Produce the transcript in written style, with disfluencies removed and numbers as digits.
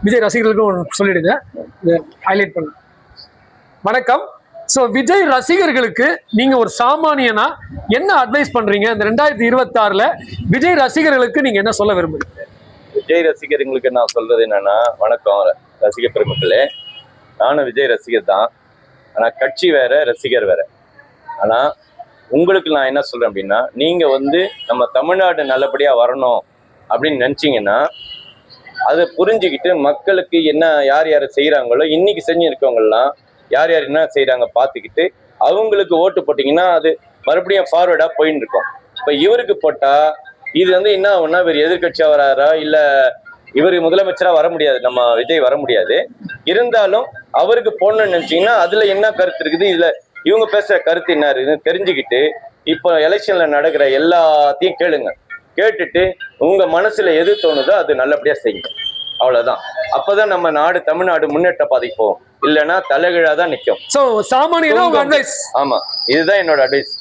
விஜய் ரசிகர்களுக்கும் சொல்லிடுங்க, ஹைலைட் பண்ண. வணக்கம். ஸோ விஜய் ரசிகர்களுக்கு நீங்க ஒரு சாமானியனா என்ன அட்வைஸ் பண்றீங்க? இந்த 2026ல விஜய் ரசிகர்களுக்கு நீங்க என்ன சொல்ல விரும்புறீங்க? விஜய் ரசிகர்களுக்கு நான் சொல்றது என்னன்னா, வணக்கம் ரசிக பெருமக்களே. நானும் விஜய் ரசிகர் தான். ஆனா கட்சி வேற, ரசிகர் வேற. ஆனா உங்களுக்கு நான் என்ன சொல்றேன் அப்படின்னா, நீங்க நம்ம தமிழ்நாடு நல்லபடியா வரணும் அப்படின்னு நினைச்சீங்கன்னா அதை புரிஞ்சுக்கிட்டு மக்களுக்கு என்ன யார் யார் செய்யறாங்களோ, இன்னைக்கு செஞ்சு இருக்கவங்கலாம் யார் யார் என்ன செய்யறாங்க பார்த்துக்கிட்டு அவங்களுக்கு ஓட்டு போட்டீங்கன்னா அது மறுபடியும் ஃபார்வர்டா போயின்னு இருக்கும். இப்ப இவருக்கு போட்டா இது என்ன ஆகும்னா, இவர் எதிர்கட்சியா வராரா இல்ல இவர் முதலமைச்சரா வர முடியாது, நம்ம விஜய் வர முடியாது. இருந்தாலும் அவருக்கு போடணும்னு நினைச்சீங்கன்னா அதுல என்ன கருத்து இருக்குது, இதுல இவங்க பேசுற கருத்து என்ன இருக்குதுன்னு தெரிஞ்சுக்கிட்டு இப்போ எலெக்ஷன்ல நடக்கிற எல்லாத்தையும் கேளுங்க. கேட்டுட்டு உங்க மனசுல எது தோணுதோ அது நல்லபடியா செய்யுங்க. அவ்வளவுதான். அப்பதான் நம்ம நாடு, தமிழ்நாடு முன்னேற்ற பாதைக்கு போகும். இல்லைன்னா தலைகீழா தான் நிற்கும். சோ சாமானியனா உங்க அட்வைஸ்? ஆமா, இதுதான் என்னோட அட்வைஸ்.